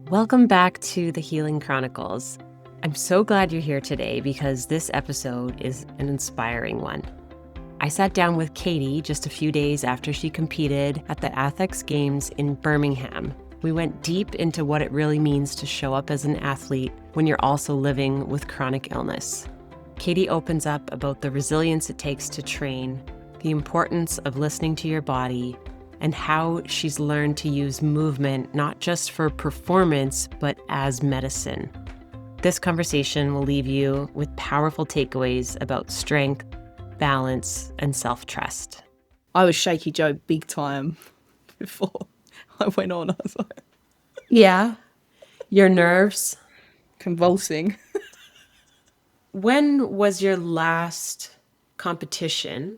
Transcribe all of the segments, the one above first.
Welcome back to the Healing Chronicles. I'm so glad you're here today because this episode is an inspiring one. I sat down with Katie just a few days after she competed at the ATHX Games in Birmingham. We went deep into what it really means to show up as an athlete when you're also living with chronic illness. Katie opens up about the resilience it takes to train, the importance of listening to your body, and how she's learned to use movement not just for performance, but as medicine. This conversation will leave you with powerful takeaways about strength, balance, and self-trust. I was Shaky Joe big time before I went on. I was like, Yeah, your nerves. Convulsing. When was your last competition?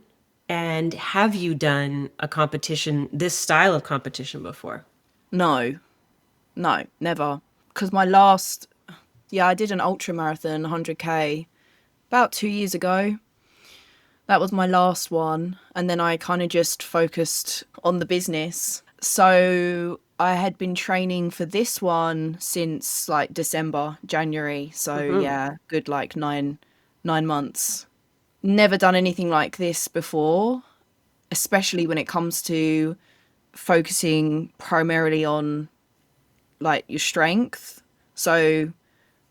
And have you done a competition, this style of competition before? No, never. Because my last, I did an ultra marathon, 100K, about 2 years ago. That was my last one. And then I kind of just focused on the business. So I had been training for this one since like December, January. So good like nine months. Never done anything like this before, especially when it comes to focusing primarily on like your strength. So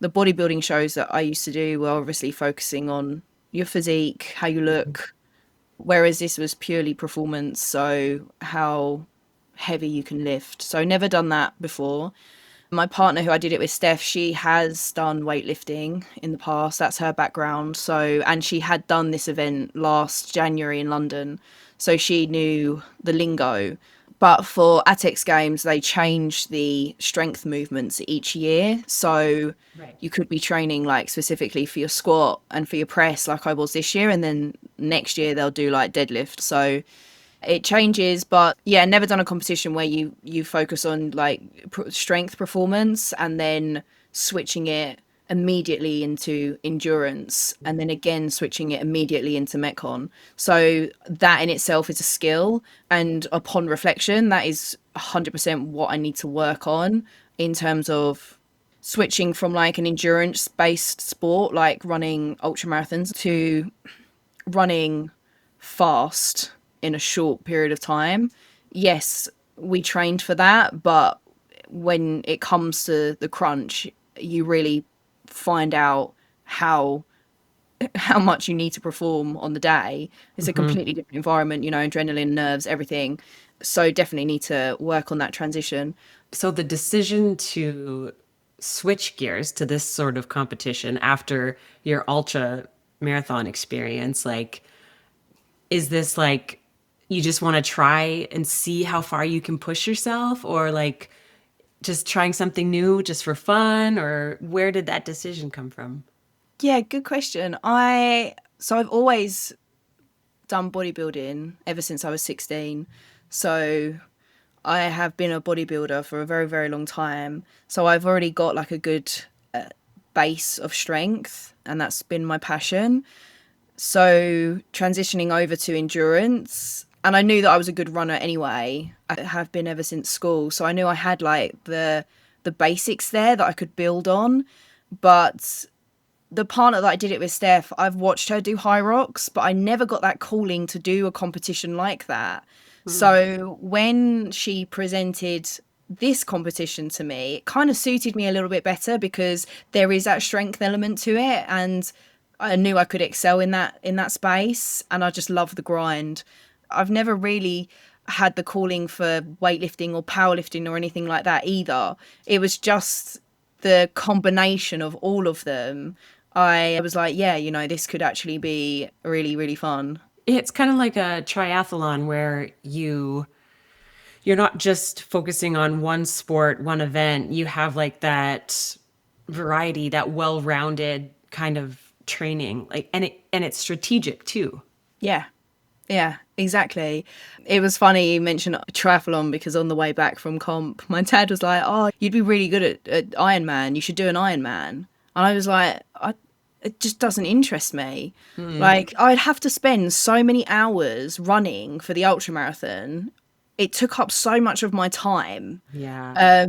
the bodybuilding shows that I used to do were obviously focusing on your physique, how you look, whereas this was purely performance, so how heavy you can lift. So never done that before. My partner, who I did it with, Steph, she has done weightlifting in the past. That's her background. So, and she had done this event last January in London. So she knew the lingo. But for ATHX Games, they changed the strength movements each year. So you could be training like specifically for your squat and for your press like I was this year. And then next year they'll do like deadlift. So it changes, but never done a competition where you focus on like strength performance and then switching it immediately into endurance and then again switching it immediately into metcon. So that in itself is a skill, and upon reflection that is 100% what I need to work on in terms of switching from like an endurance based sport like running ultra marathons to running fast in a short period of time. Yes, we trained for that, but when it comes to the crunch, you really find out how much you need to perform on the day. It's a completely different environment, adrenaline, nerves, everything. So definitely need to work on that transition. So the decision to switch gears to this sort of competition after your ultra marathon experience, like, is this like you just want to try and see how far you can push yourself, or like just trying something new just for fun, or where did that decision come from? Yeah, good question. I've always done bodybuilding ever since I was 16. So I have been a bodybuilder for a very, very long time. So I've already got like a good base of strength, and that's been my passion. So transitioning over to endurance, and I knew that I was a good runner anyway. I have been ever since school. So I knew I had like the basics there that I could build on. But the partner that I did it with, Steph, I've watched her do high rocks, but I never got that calling to do a competition like that. So when she presented this competition to me, it kind of suited me a little bit better because there is that strength element to it, and I knew I could excel in that space, and I just love the grind. I've never really had the calling for weightlifting or powerlifting or anything like that either. It was just the combination of all of them. I was like, this could actually be really, really fun. It's kind of like a triathlon where you're not just focusing on one sport, one event. You have like that variety, that well-rounded kind of training, like, and it's strategic too. Yeah, exactly. It was funny you mentioned triathlon because on the way back from comp, my dad was like, "Oh, you'd be really good at Ironman. You should do an Ironman." And I was like, it just doesn't interest me. Like, I'd have to spend so many hours running for the ultra marathon. It took up so much of my time. Yeah.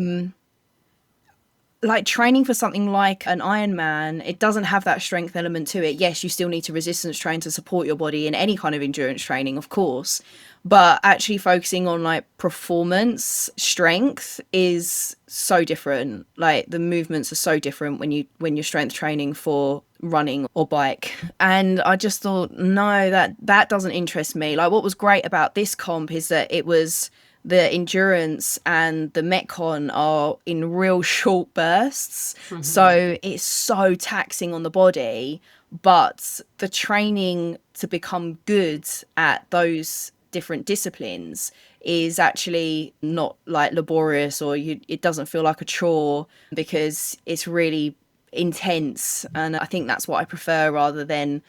like training for something like an Ironman, it doesn't have that strength element to it. Yes, you still need to resistance train to support your body in any kind of endurance training, of course. But actually focusing on like performance strength is so different. Like the movements are so different when you're strength training for running or bike. And I just thought, no, that doesn't interest me. Like what was great about this comp is that it was the endurance and the metcon are in real short bursts. Mhm. So it's so taxing on the body, but the training to become good at those different disciplines is actually not like laborious, or it doesn't feel like a chore because it's really intense. And I think that's what I prefer rather than,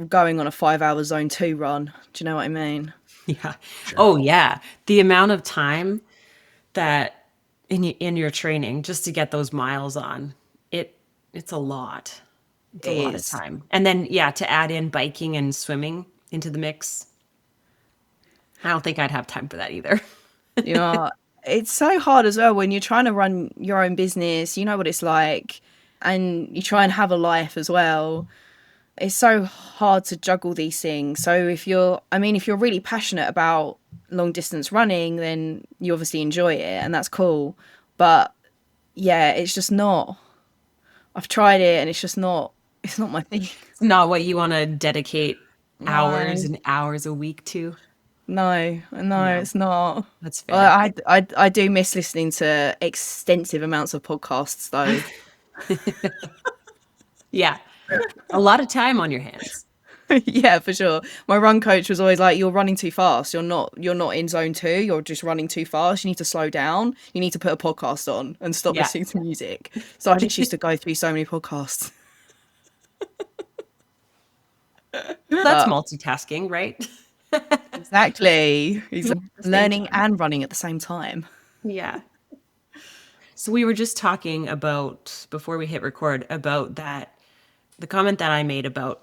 going on a 5 hour zone 2 run. Do you know what I mean? Yeah. Oh, yeah. The amount of time that in your training just to get those miles on, it's a lot. It's a It lot of is. time. And then, yeah, to add in biking and swimming into the mix, I don't think I'd have time for that either. You know, it's so hard as well when you're trying to run your own business. You know what it's like, and you try and have a life as well. It's so hard to juggle these things. So if you're really passionate about long distance running, then you obviously enjoy it and that's cool. But yeah, it's just not. I've tried it and it's not my thing. It's not what you want to dedicate hours No, and hours a week to. no, No, it's not. that's fair. I do miss listening to extensive amounts of podcasts though. Yeah. A lot of time on your hands. Yeah, for sure. My run coach was always like, "You're running too fast. You're not in zone two. You're just running too fast. You need to slow down. You need to put a podcast on and stop Yeah. listening to music." So I just used to go through so many podcasts. That's But multitasking, right? exactly, he's At the same learning time. and running at the same time. Yeah. So we were just talking about, before we hit record, about that, the comment that I made about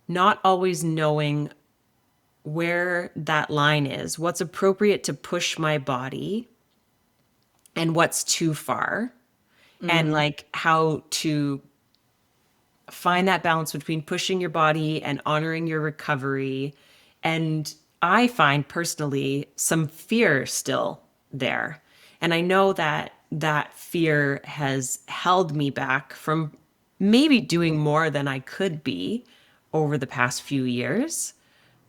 not always knowing where that line is, what's appropriate to push my body and what's too far, and Mm, like how to find that balance between pushing your body and honoring your recovery. And I find personally some fear still there. And I know that that fear has held me back from maybe doing more than I could be over the past few years.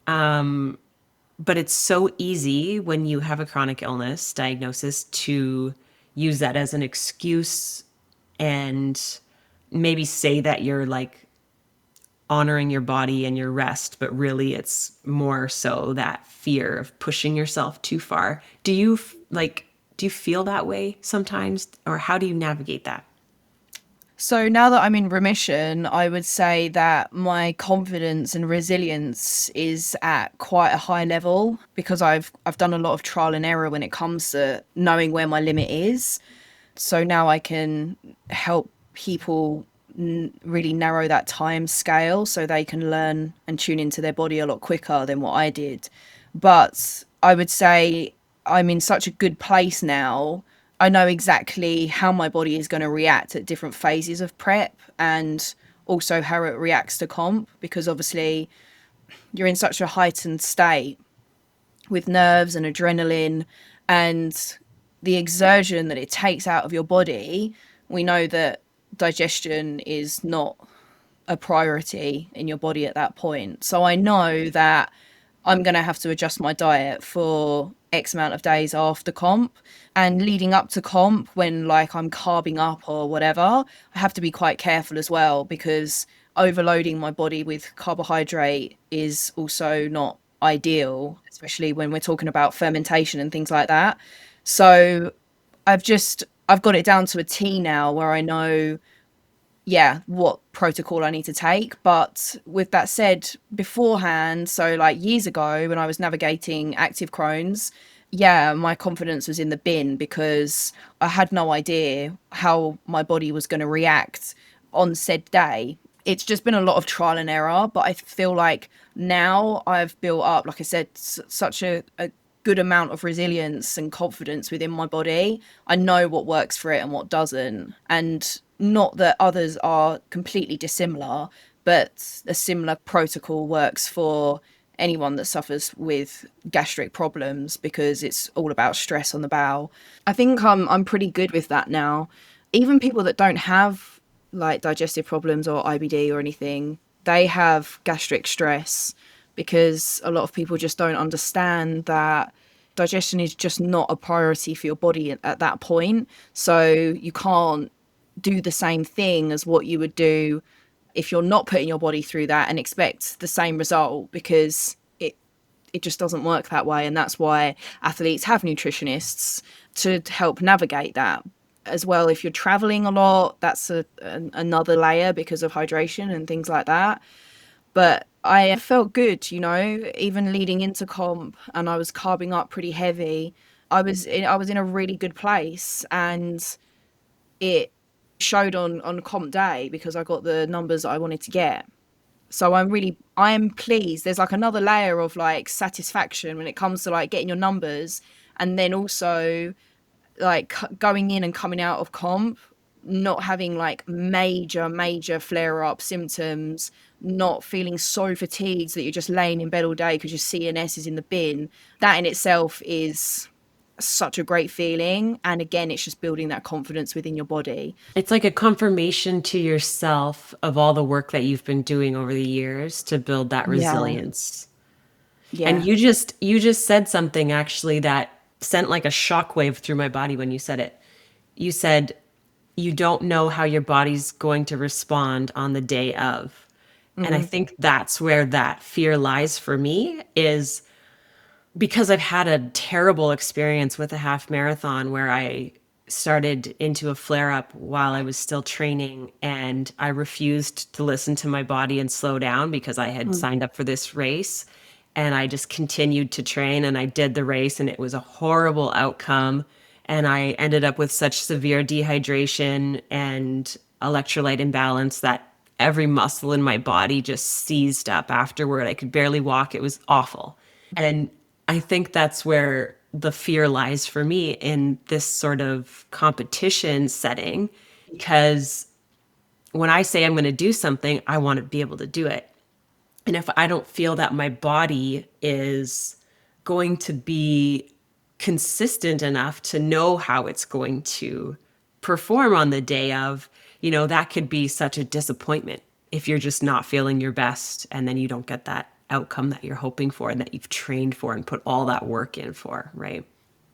But it's so easy when you have a chronic illness diagnosis to use that as an excuse and maybe say that you're like honoring your body and your rest, but really it's more so that fear of pushing yourself too far. Do you feel that way sometimes, or how do you navigate that? So now that I'm in remission, I would say that my confidence and resilience is at quite a high level because I've done a lot of trial and error when it comes to knowing where my limit is. So now I can help people really narrow that time scale so they can learn and tune into their body a lot quicker than what I did. But I would say I'm in such a good place now. I know exactly how my body is going to react at different phases of prep and also how it reacts to comp because obviously you're in such a heightened state with nerves and adrenaline and the exertion that it takes out of your body. We know that digestion is not a priority in your body at that point. So I know that I'm going to have to adjust my diet for X amount of days after comp. And leading up to comp, when like I'm carbing up or whatever, I have to be quite careful as well because overloading my body with carbohydrate is also not ideal, especially when we're talking about fermentation and things like that. So I've got it down to a T now where I know, yeah, what protocol I need to take. But with that said, beforehand, so like years ago when I was navigating active Crohn's, yeah, my confidence was in the bin because I had no idea how my body was going to react on said day. It's just been a lot of trial and error, but I feel like now I've built up, like I said, such a good amount of resilience and confidence within my body. I know what works for it and what doesn't. And not that others are completely dissimilar, but a similar protocol works for anyone that suffers with gastric problems, because it's all about stress on the bowel. I think I'm pretty good with that now. Even people that don't have like digestive problems or IBD or anything, they have gastric stress, because a lot of people just don't understand that digestion is just not a priority for your body at that point. So you can't do the same thing as what you would do if you're not putting your body through that and expect the same result, because it just doesn't work that way. And that's why athletes have nutritionists to help navigate that. As well, if you're traveling a lot, that's another layer because of hydration and things like that. But I felt good, even leading into comp, and I was carbing up pretty heavy. I was in a really good place, and it showed on comp day because I got the numbers that I wanted to get. So I am pleased. There's like another layer of like satisfaction when it comes to like getting your numbers, and then also like going in and coming out of comp, not having like major flare up symptoms, not feeling so fatigued that you're just laying in bed all day because your CNS is in the bin. That in itself is such a great feeling. And again, it's just building that confidence within your body. It's like a confirmation to yourself of all the work that you've been doing over the years to build that Yeah. resilience. And Yeah. you just said something actually that sent like a shockwave through my body when you said it. You said you don't know how your body's going to respond on the day of. And I think that's where that fear lies for me, is because I've had a terrible experience with a half marathon where I started into a flare up while I was still training, and I refused to listen to my body and slow down because I had signed up for this race, and I just continued to train, and I did the race, and it was a horrible outcome, and I ended up with such severe dehydration and electrolyte imbalance that every muscle in my body just seized up afterward. I could barely walk. It was awful. And I think that's where the fear lies for me in this sort of competition setting, because when I say I'm going to do something, I want to be able to do it. And if I don't feel that my body is going to be consistent enough to know how it's going to perform on the day of, that could be such a disappointment if you're just not feeling your best and then you don't get that outcome that you're hoping for and that you've trained for and put all that work in for, right?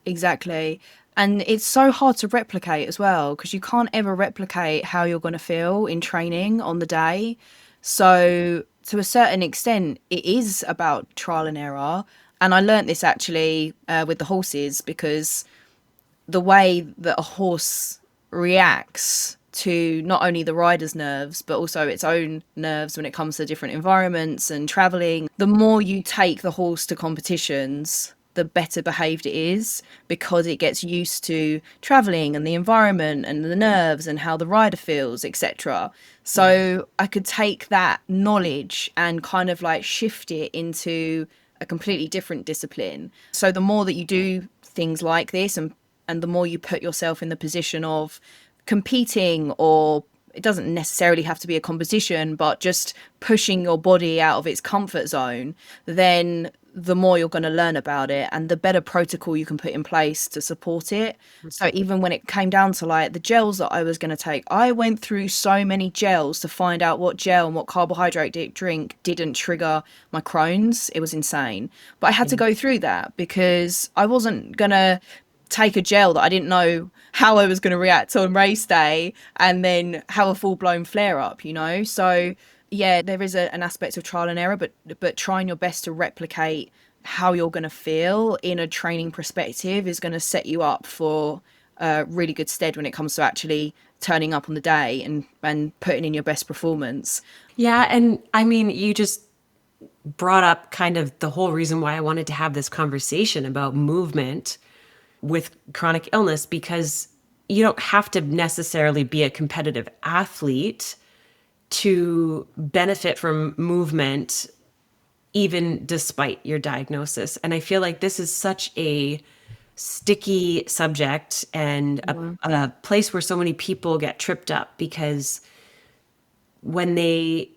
Exactly. And it's so hard to replicate as well, because you can't ever replicate how you're going to feel in training on the day. So, to a certain extent, it is about trial and error. And I learnt this actually with the horses, because the way that a horse reacts to not only the rider's nerves, but also its own nerves when it comes to different environments and traveling. The more you take the horse to competitions, the better behaved it is, because it gets used to traveling and the environment and the nerves and how the rider feels, etc. So I could take that knowledge and kind of like shift it into a completely different discipline. So the more that you do things like this, and the more you put yourself in the position of competing, or it doesn't necessarily have to be a competition, but just pushing your body out of its comfort zone, then the more you're going to learn about it and the better protocol you can put in place to support it. So even when it came down to like the gels that I was going to take, I went through so many gels to find out what gel and what carbohydrate drink didn't trigger my Crohn's. It was insane. But I had to go through that because I wasn't going to take a gel that I didn't know how I was going to react on race day and then have a full-blown flare-up. So yeah, there is an aspect of trial and error, but trying your best to replicate how you're going to feel in a training perspective is going to set you up for really good stead when it comes to actually turning up on the day and putting in your best performance. Yeah, and I mean, you just brought up kind of the whole reason why I wanted to have this conversation about movement with chronic illness, because you don't have to necessarily be a competitive athlete to benefit from movement even despite your diagnosis. And I feel like this is such a sticky subject and a place where so many people get tripped up, because when they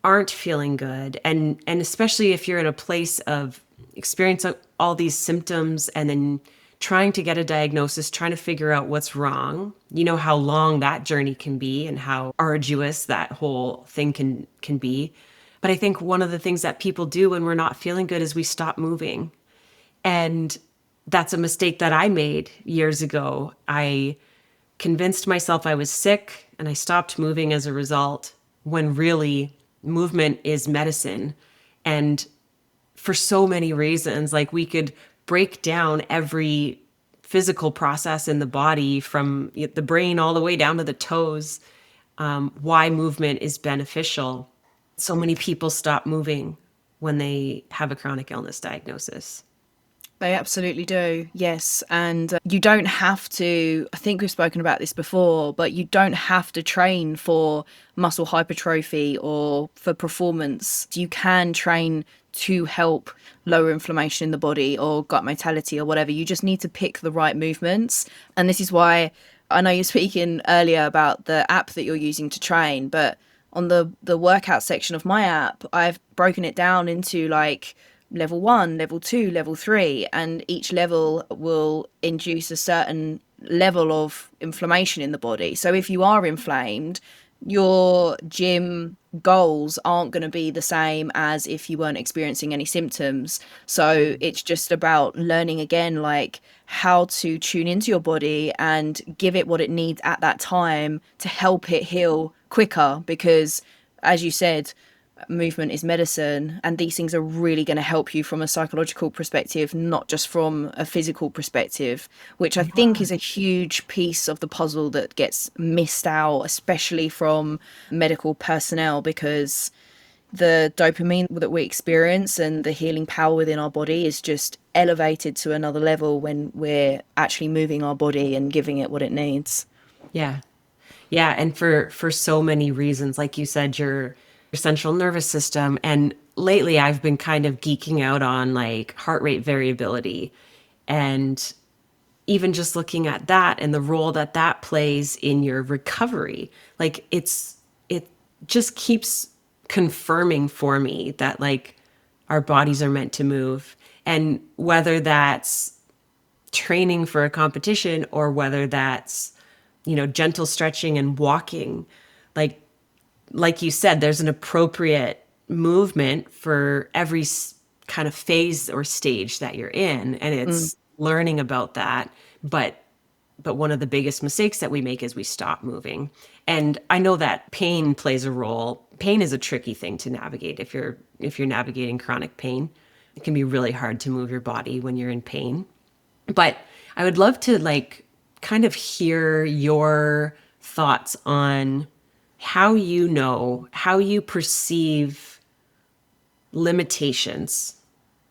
aren't feeling good, and especially if you're in a place of experiencing all these symptoms and then trying to get a diagnosis, trying to figure out what's wrong, you know how long that journey can be and how arduous that whole thing can be. But I think one of the things that people do when we're not feeling good is we stop moving. And that's a mistake that I made years ago. I convinced myself I was sick and I stopped moving as a result, when really movement is medicine. And for so many reasons, like we could break down every physical process in the body from the brain all the way down to the toes, why movement is beneficial. So many people stop moving when they have a chronic illness diagnosis. They absolutely do, yes. And you don't have to, I think we've spoken about this before, but you don't have to train for muscle hypertrophy or for performance. You can train to help lower inflammation in the body or gut motility or whatever. You just need to pick the right movements. And this is why I know you're speaking earlier about the app that you're using to train, but on the workout section of my app, I've broken it down into like level 1, level 2, level 3, and each level will induce a certain level of inflammation in the body. So if you are inflamed, your gym goals aren't going to be the same as if you weren't experiencing any symptoms. So it's just about learning again, like how to tune into your body and give it what it needs at that time to help it heal quicker, because as you said, movement is medicine, and these things are really going to help you from a psychological perspective, not just from a physical perspective, which I think is a huge piece of the puzzle that gets missed out, especially from medical personnel, because the dopamine that we experience and the healing power within our body is just elevated to another level when we're actually moving our body and giving it what it needs. Yeah. Yeah. And for so many reasons, like you said, your central nervous system. And lately I've been kind of geeking out on like heart rate variability, and even just looking at that and the role that that plays in your recovery. Like it just keeps confirming for me that like our bodies are meant to move. And whether that's training for a competition or whether that's, gentle stretching and walking, like you said, there's an appropriate movement for every kind of phase or stage that you're in, and it's learning about that. But one of the biggest mistakes that we make is we stop moving. And I know that pain plays a role. Pain is a tricky thing to navigate. If you're navigating chronic pain, it can be really hard to move your body when you're in pain. But I would love to kind of hear your thoughts on how you perceive limitations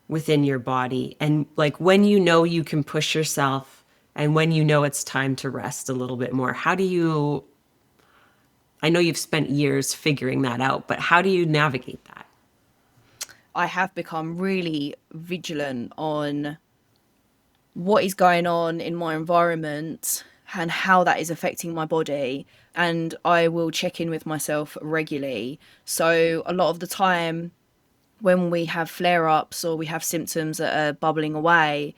within your body, and like when you can push yourself and when it's time to rest a little bit more. I know you've spent years figuring that out, but how do you navigate that? I have become really vigilant on what is going on in my environment and how that is affecting my body. And I will check in with myself regularly. So a lot of the time when we have flare-ups or we have symptoms that are bubbling away,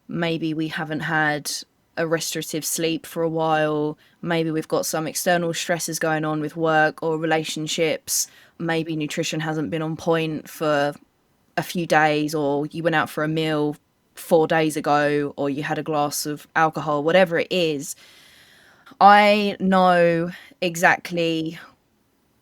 maybe we haven't had a restorative sleep for a while, maybe we've got some external stresses going on with work or relationships, maybe nutrition hasn't been on point for a few days, or you went out for a meal 4 days ago, or you had a glass of alcohol, whatever it is. I know exactly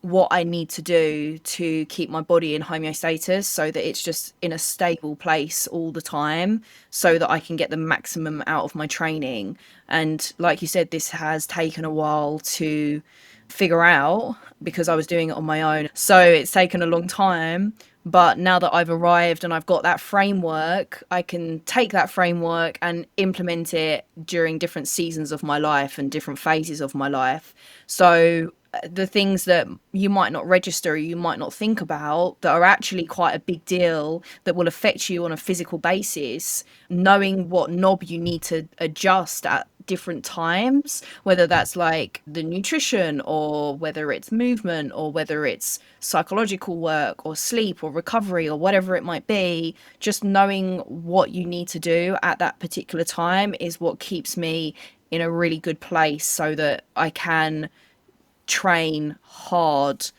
what I need to do to keep my body in homeostasis so that it's just in a stable place all the time, so that I can get the maximum out of my training. And like you said, this has taken a while to figure out because I was doing it on my own. So it's taken a long time. But now that I've arrived and I've got that framework, I can take that framework and implement it during different seasons of my life and different phases of my life. So the things that you might not register, you might not think about, that are actually quite a big deal, that will affect you on a physical basis, knowing what knob you need to adjust at different times, whether that's like the nutrition or whether it's movement or whether it's psychological work or sleep or recovery or whatever it might be, just knowing what you need to do at that particular time is what keeps me in a really good place so that I can train hard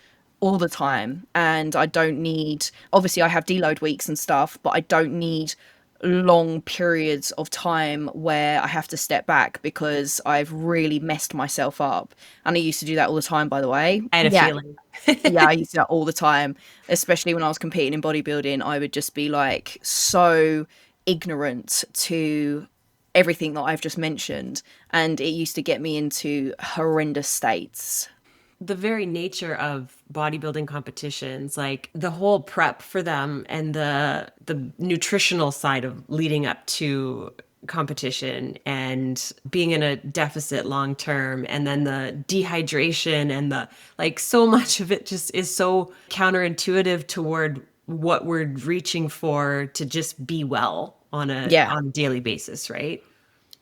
all the time. And I don't need, obviously I have deload weeks and stuff, but I don't need long periods of time where I have to step back because I've really messed myself up. And I used to do that all the time, by the way. I had a Yeah. feeling. Yeah, I used to do that all the time, especially when I was competing in bodybuilding. I would just be like so ignorant to everything that I've just mentioned. And it used to get me into horrendous states. The very nature of bodybuilding competitions, like the whole prep for them and the nutritional side of leading up to competition and being in a deficit long term, and then the dehydration and the like, so much of it just is so counterintuitive toward what we're reaching for to just be well on a Yeah. daily basis, right?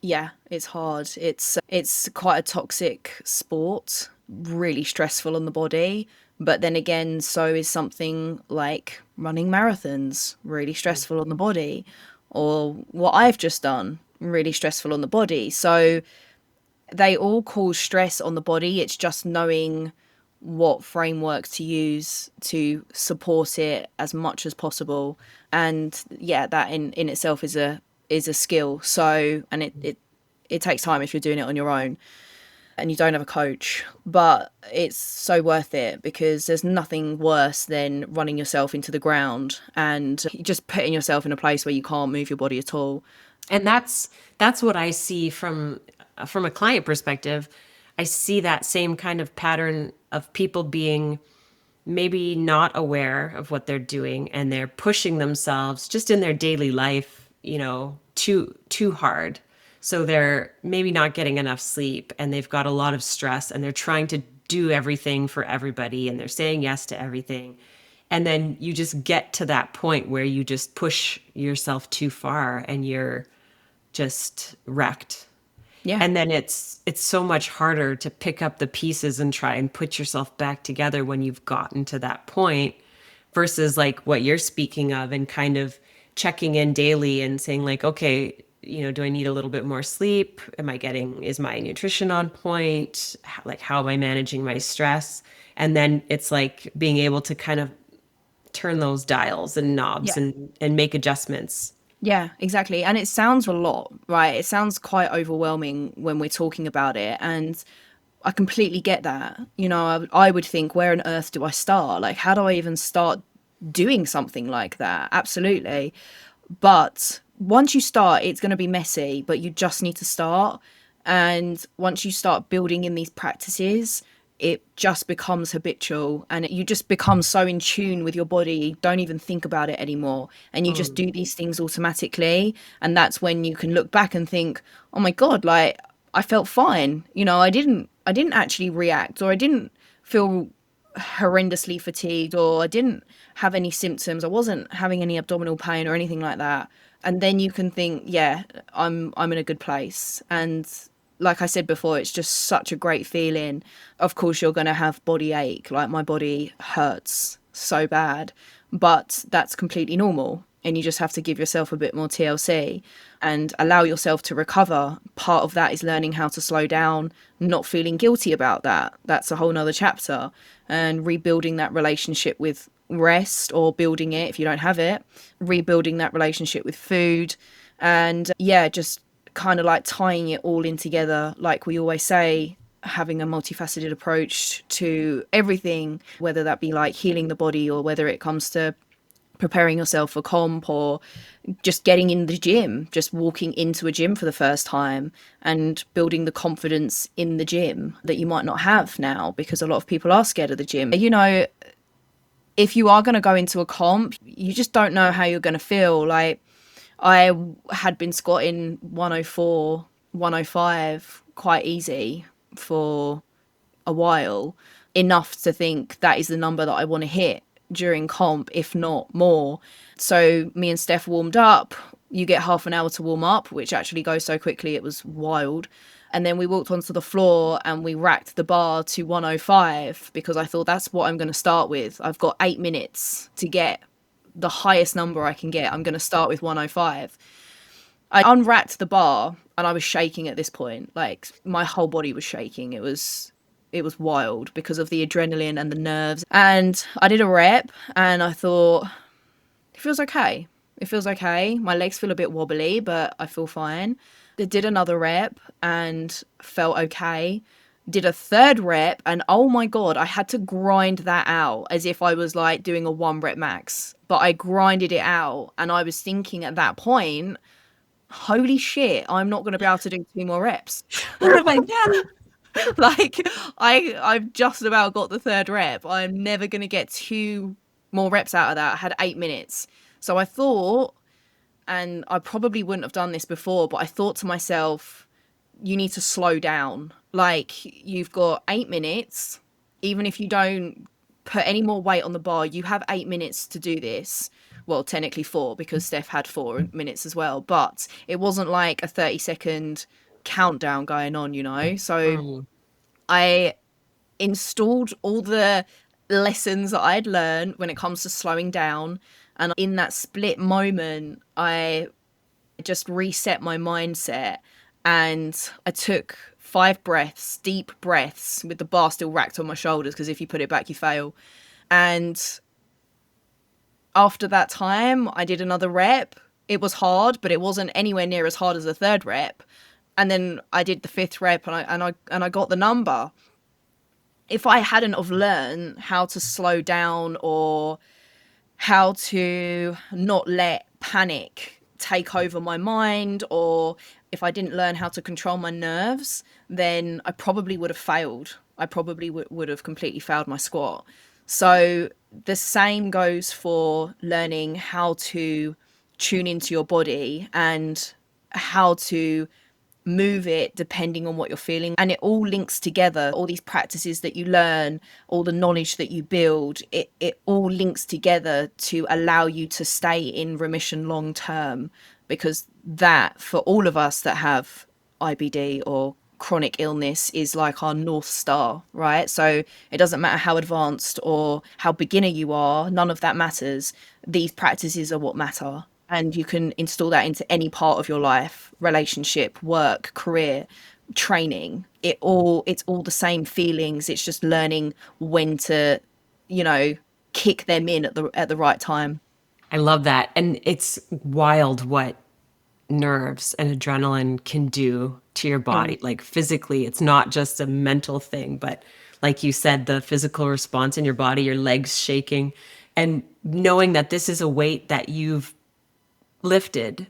Yeah, it's hard. It's quite a toxic sport, really stressful on the body. But then again, so is something like running marathons, really stressful on the body, or what I've just done, really stressful on the body. So they all cause stress on the body. It's just knowing what framework to use to support it as much as possible. And yeah, that in itself is a skill. So, and it takes time if you're doing it on your own and you don't have a coach, but it's so worth it because there's nothing worse than running yourself into the ground and just putting yourself in a place where you can't move your body at all. And that's what I see from a client perspective. I see that same kind of pattern of people being maybe not aware of what they're doing, and they're pushing themselves just in their daily life, too hard. So they're maybe not getting enough sleep, and they've got a lot of stress, and they're trying to do everything for everybody, and they're saying yes to everything. And then you just get to that point where you just push yourself too far and you're just wrecked. Yeah. And then it's so much harder to pick up the pieces and try and put yourself back together when you've gotten to that point, versus like what you're speaking of, and kind of checking in daily and saying like, okay, do I need a little bit more sleep? Is my nutrition on point? Like, how am I managing my stress? And then it's like being able to kind of turn those dials and knobs Yeah. and make adjustments. Yeah, exactly. And it sounds a lot, right? It sounds quite overwhelming when we're talking about it. And I completely get that. I would think, where on earth do I start? Like, how do I even start doing something like that? Absolutely. But once you start, it's going to be messy, but you just need to start. And once you start building in these practices, it just becomes habitual and you just become so in tune with your body, you don't even think about it anymore. And you just do these things automatically. And that's when you can look back and think, oh my God, like I felt fine. I didn't actually react, or I didn't feel horrendously fatigued, or I didn't have any symptoms. I wasn't having any abdominal pain or anything like that. And then you can think, yeah, I'm in a good place. And like I said before, it's just such a great feeling. Of course, you're going to have body ache. Like, my body hurts so bad, but that's completely normal. And you just have to give yourself a bit more TLC and allow yourself to recover. Part of that is learning how to slow down, not feeling guilty about that. That's a whole nother chapter. And rebuilding that relationship with rest, or building it if you don't have it, rebuilding that relationship with food. And yeah, just kind of like tying it all in together, like we always say, having a multifaceted approach to everything, whether that be like healing the body, or whether it comes to preparing yourself for comp, or just getting in the gym, just walking into a gym for the first time and building the confidence in the gym that you might not have now, because a lot of people are scared of the gym. If you are going to go into a comp, you just don't know how you're going to feel. Like, I had been squatting 104, 105 quite easy for a while, enough to think that is the number that I want to hit during comp, if not more. So me and Steph warmed up. You get half an hour to warm up, which actually goes so quickly, it was wild. And then we walked onto the floor and we racked the bar to 105 because I thought that's what I'm going to start with. I've got 8 minutes to get the highest number I can get. I'm going to start with 105. I unracked the bar and I was shaking at this point. Like my whole body was shaking. It was wild because of the adrenaline and the nerves. And I did a rep and I thought, it feels okay. It feels okay. My legs feel a bit wobbly, but I feel fine. I did another rep and felt okay. Did a third rep and oh my God, I had to grind that out as if I was like doing a 1 rep max. But I grinded it out and I was thinking at that point, holy shit, I'm not going to be able to do 2 more reps. Like I've just about got the third rep. I'm never going to get 2 more reps out of that. I had 8 minutes. So I thought, and I probably wouldn't have done this before, but I thought to myself, you need to slow down. Like you've got 8 minutes. Even if you don't put any more weight on the bar, you have 8 minutes to do this. Well, technically 4 because Steph had 4 minutes as well, but it wasn't like a 30-second countdown going on, you know? So I installed all the lessons that I'd learned when it comes to slowing down. And in that split moment, I just reset my mindset and I took 5 breaths, deep breaths with the bar still racked on my shoulders because if you put it back, you fail. And after that time, I did another rep. It was hard, but it wasn't anywhere near as hard as the third rep. And then I did the 5th rep and I got the number. If I hadn't have learned how to slow down or how to not let panic take over my mind, or if I didn't learn how to control my nerves, then I probably would have failed. I probably would have completely failed my squat. So the same goes for learning how to tune into your body and how to move it depending on what you're feeling. And it all links together. All these practices that you learn, all the knowledge that you build, it all links together to allow you to stay in remission long term, because that, for all of us that have IBD or chronic illness, is like our North Star, right? So it doesn't matter how advanced or how beginner you are, none of that matters. These practices are what matter. And you can install that into any part of your life, relationship, work, career, training. It's all the same feelings. It's just learning when to, kick them in at the right time. I love that. And it's wild what nerves and adrenaline can do to your body. Like physically, it's not just a mental thing, but like you said, the physical response in your body, your legs shaking, and knowing that this is a weight that you've lifted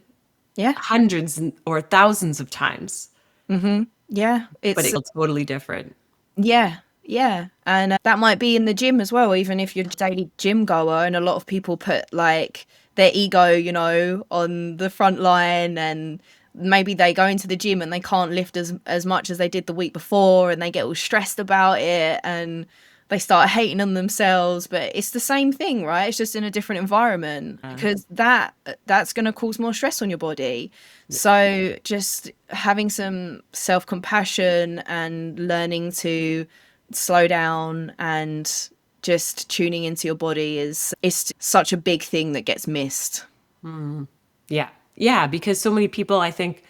hundreds or thousands of times. Yeah, but it's totally different. Yeah. And that might be in the gym as well, even if you're a daily gym goer. And a lot of people put like their ego, on the front line, and maybe they go into the gym and they can't lift as much as they did the week before, and they get all stressed about it and they start hating on themselves. But it's the same thing, right? It's just in a different environment, because that's going to cause more stress on your body. So just having some self-compassion and learning to slow down and just tuning into your body is such a big thing that gets missed. Yeah, because so many people, I think,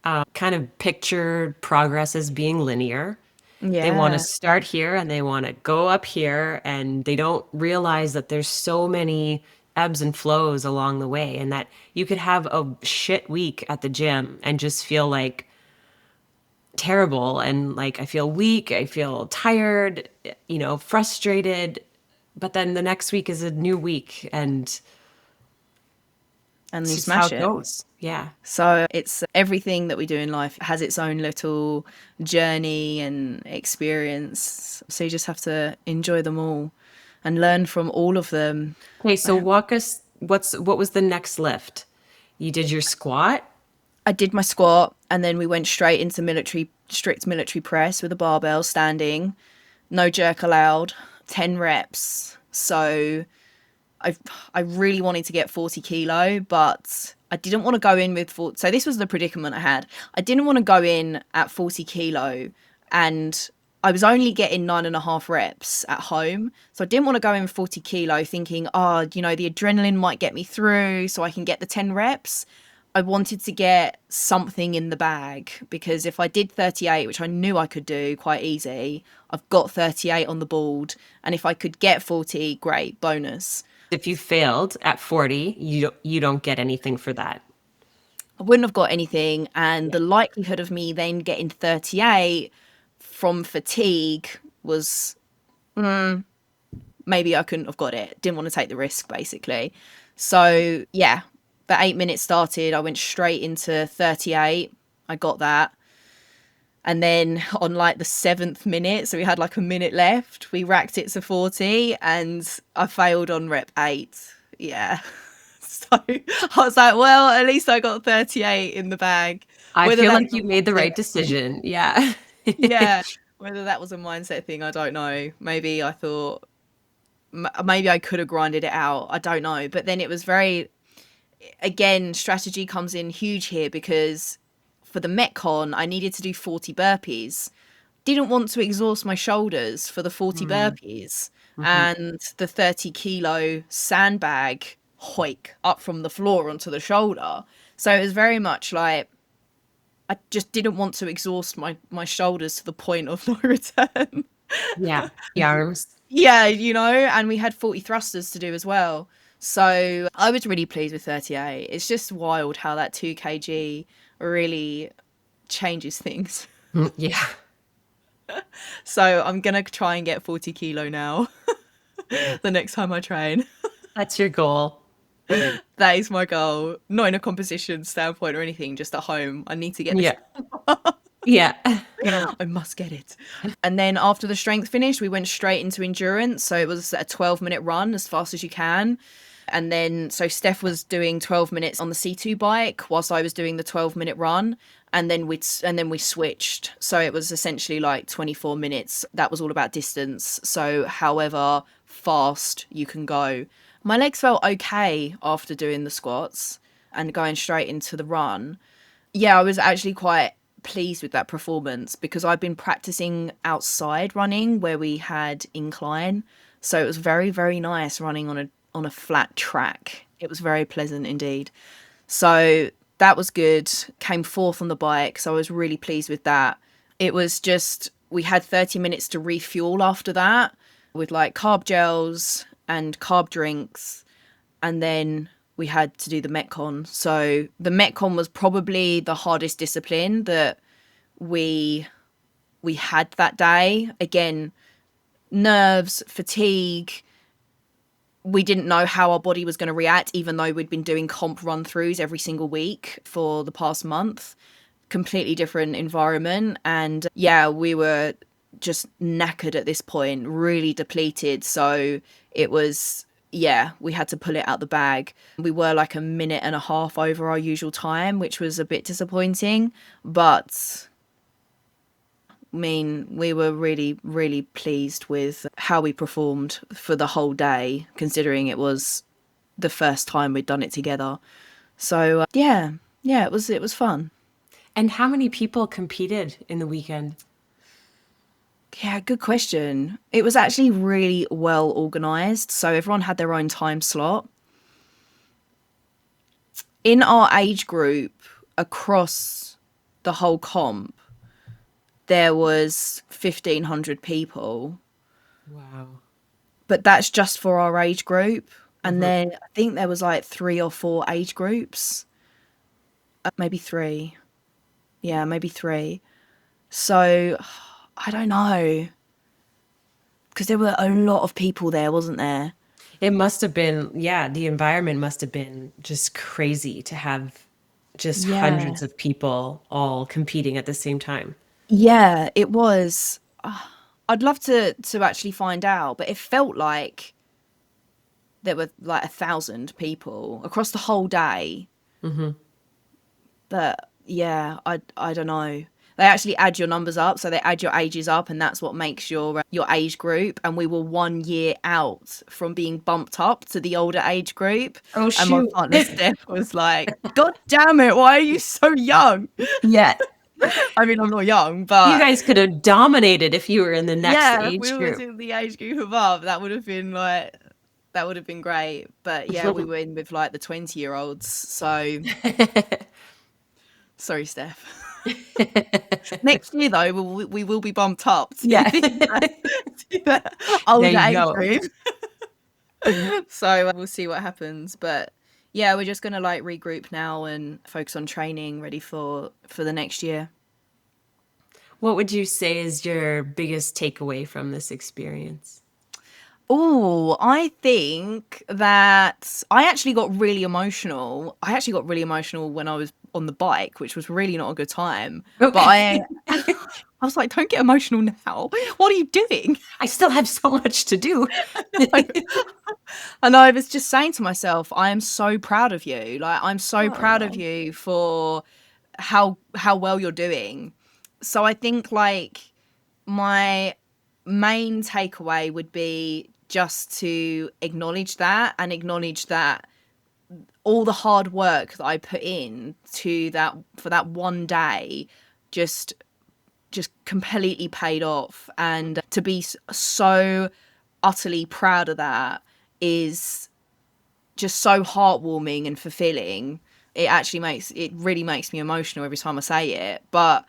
kind of picture progress as being linear. They want to start here and they want to go up here, and they don't realize that there's so many ebbs and flows along the way, and that you could have a shit week at the gym and just feel like terrible, and like I feel weak, I feel tired, frustrated, but then the next week is a new week, and you it's smash how it goes. Yeah. So it's everything that we do in life has its own little journey and experience. So you just have to enjoy them all and learn from all of them. Okay, so walk us, what was the next lift? You did your squat? I did my squat, and then we went straight into strict military press with a barbell standing. no jerk allowed, 10 reps. So I really wanted to get 40 kilo, but I didn't want to go in with 40. So this was the predicament I had. I didn't want to go in at 40 kilo, and I was only getting 9.5 reps at home. So I didn't want to go in 40 kilo thinking, oh, you know, the adrenaline might get me through so I can get the 10 reps. I wanted to get something in the bag, because if I did 38, which I knew I could do quite easy, I've got 38 on the board. And if I could get 40, great, bonus. If you failed at 40, you don't get anything for that. I wouldn't have got anything. And Yeah. the likelihood of me then getting 38 from fatigue was maybe I couldn't have got it. Didn't want to take the risk, basically. So, yeah, the 8 minutes started. I went straight into 38. I got that. And then on like the 7th minute, so we had like a minute left, we racked it to 40 and I failed on rep 8. Yeah. So I was like, well, at least I got 38 in the bag. I Whether feel that like you made the right decision. Yeah. yeah, whether that was a mindset thing, I don't know. Maybe I thought maybe I could have grinded it out. I don't know. But then it was very, again, strategy comes in huge here, because for the Metcon, I needed to do 40 burpees. Didn't want to exhaust my shoulders for the 40 burpees Mm-hmm. and the 30 kilo sandbag hoik up from the floor onto the shoulder. So it was very much like I just didn't want to exhaust my shoulders to the point of no return. Yeah. The arms. Yeah, you know, and we had 40 thrusters to do as well. So I was really pleased with 38. It's just wild how that 2 kg really changes things. Yeah. So I'm going to try and get 40 kilo now the next time I train. That's your goal. That is my goal. Not in a competition standpoint or anything, just at home. I need to get this. Yeah. Yeah. I must get it. And then after the strength finished, we went straight into endurance. So it was a 12-minute run as fast as you can. And then, so Steph was doing 12 minutes on the C2 bike whilst I was doing the 12-minute run. And then we switched. So it was essentially like 24 minutes. That was all about distance. So however fast you can go. My legs felt okay after doing the squats and going straight into the run. Yeah, I was actually quite pleased with that performance, because I've been practicing outside running where we had incline. So it was very, very nice running on a flat track. It was very pleasant indeed. So that was good. Came fourth on the bike, so I was really pleased with that. It was just, we had 30 minutes to refuel after that with like carb gels and carb drinks, and then we had to do the Metcon. So the Metcon was probably the hardest discipline that we had that day. Again, nerves, fatigue. We didn't know how our body was going to react, even though we'd been doing comp run-throughs every single week for the past month. Completely different environment. And yeah, we were just knackered at this point, really depleted. So it was, yeah, we had to pull it out the bag. We were like a minute and a half over our usual time, which was a bit disappointing. But I mean, we were really, really pleased with how we performed for the whole day, considering it was the first time we'd done it together. So yeah, it was fun. And how many people competed in the weekend? Yeah, good question. It was actually really well organized. So everyone had their own time slot. In our age group, across the whole comp, there was 1,500 people. Wow. But that's just for our age group. And then I think there was like 3 or 4 age groups. Maybe 3. Yeah, maybe 3. So I don't know. Because there were a lot of people there, wasn't there? It must have been, yeah, the environment must have been just crazy to have just Yeah. hundreds of people all competing at the same time. Yeah, it was. I'd love to actually find out, but it felt like there were like 1,000 people across the whole day. But yeah, I don't know. they actually add your numbers up. So they add your ages up, and that's what makes your age group. And we were 1 year out from being bumped up to the older age group. Oh, And my shoot. partner Steph was like, God damn it, why are you so young? Yeah. I mean, I'm not young, You but guys could have dominated if you were in the next yeah, if age we were group. in the age group above, that would have been like, that would have been great. But yeah, we were in with like the 20-year-olds. So sorry, Steph. Next year, though, we will be bumped up to Yeah. the There older you age go. group. So we'll see what happens. But yeah, we're just gonna like regroup now and focus on training, ready for the next year. What would you say is your biggest takeaway from this experience? Oh, I think that I actually got really emotional. I actually got really emotional when I was on the bike, which was really not a good time. But Okay. I was like, don't get emotional now. What are you doing? I still have so much to do. And I was just saying to myself, I am so proud of you. Like, I'm so proud of Oh, you for how well you're doing. So I think like my main takeaway would be just to acknowledge that, and acknowledge that all the hard work that I put in to that for that one day just completely paid off. And to be so utterly proud of that is just so heartwarming and fulfilling. It really makes me emotional every time I say it. But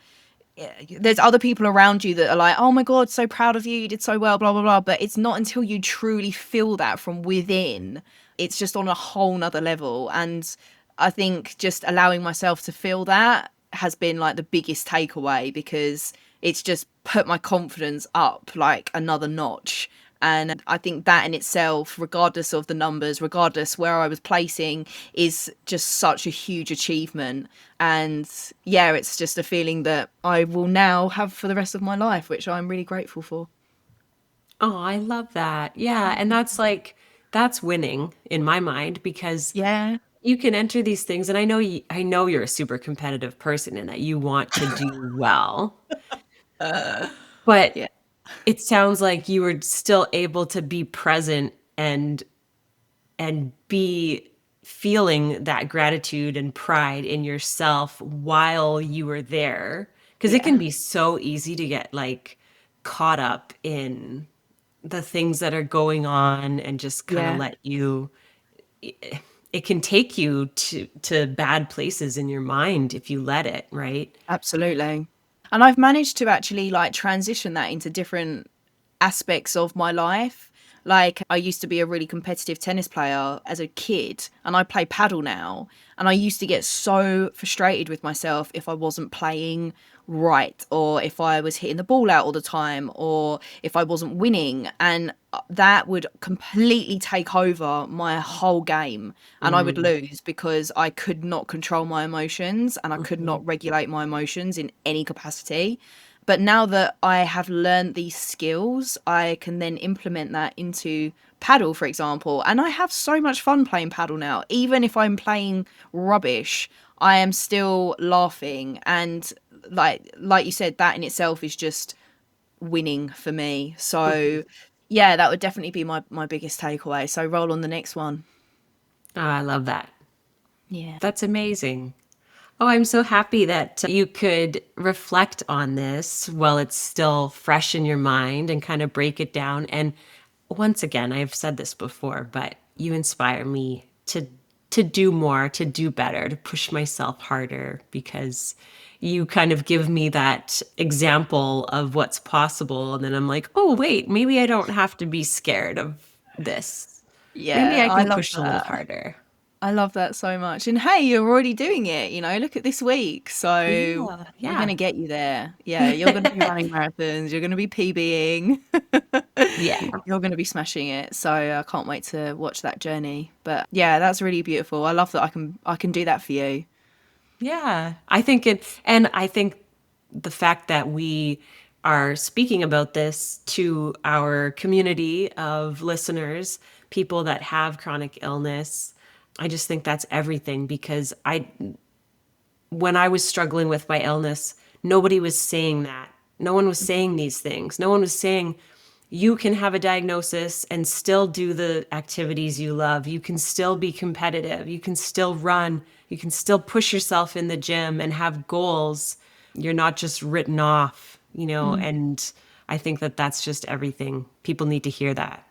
there's other people around you that are like, oh my God, so proud of you, you did so well, blah blah blah. But it's not until you truly feel that from within, it's just on a whole nother level. And I think just allowing myself to feel that has been like the biggest takeaway, because it's just put my confidence up like another notch. And I think that in itself, regardless of the numbers, regardless where I was placing, is just such a huge achievement. And yeah, it's just a feeling that I will now have for the rest of my life, which I'm really grateful for. oh, I love that. Yeah. And that's winning in my mind, because Yeah. you can enter these things. And I know you're a super competitive person and that you want to do well, but Yeah. it sounds like you were still able to be present and be feeling that gratitude and pride in yourself while you were there, because it can Yeah. be so easy to get like caught up in the things that are going on and just kind of Yeah. let you, it can take you to bad places in your mind if you let it, right? Absolutely. And I've managed to actually like transition that into different aspects of my life. Like, I used to be a really competitive tennis player as a kid, and I play paddle now. And I used to get so frustrated with myself if I wasn't playing right, or if I was hitting the ball out all the time, or if I wasn't winning. And that would completely take over my whole game. And I would Mm, lose because I could not control my emotions, and I could mhm. not regulate my emotions in any capacity. But now that I have learned these skills, I can then implement that into paddle, for example. And I have so much fun playing paddle now. Even if I'm playing rubbish, I am still laughing. And like you said, that in itself is just winning for me. So yeah, that would definitely be my biggest takeaway. So roll on the next one. Oh, I love that. Yeah. That's amazing. Oh, I'm so happy that you could reflect on this while it's still fresh in your mind and kind of break it down. And once again, I've said this before, but you inspire me to do more, to do better, to push myself harder, because you kind of give me that example of what's possible. And then I'm like, oh, wait, maybe I don't have to be scared of this. Maybe Yeah, I I can love push a little that. harder. I love that so much. And hey, you're already doing it, look at this week. So Yeah, we're going yeah. to get you there. Yeah, you're going to be running marathons, you're going to be PBing. Yeah. You're going to be smashing it. So I can't wait to watch that journey. But yeah, that's really beautiful. I love that I can do that for you. Yeah, I think and I think the fact that we are speaking about this to our community of listeners, people that have chronic illness, I just think that's everything, because when I was struggling with my illness, nobody was saying that. No one was saying these things. No one was saying you can have a diagnosis and still do the activities you love. You can still be competitive. You can still run. You can still push yourself in the gym and have goals. You're not just written off, and I think that that's just everything. People need to hear that.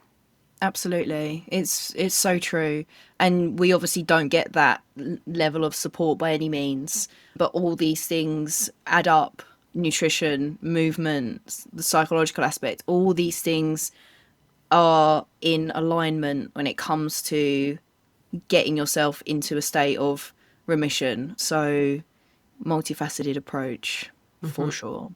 Absolutely. It's so true. And we obviously don't get that level of support by any means, but all these things add up. Nutrition, movement, the psychological aspect, all these things are in alignment when it comes to getting yourself into a state of remission. So multifaceted approach for sure.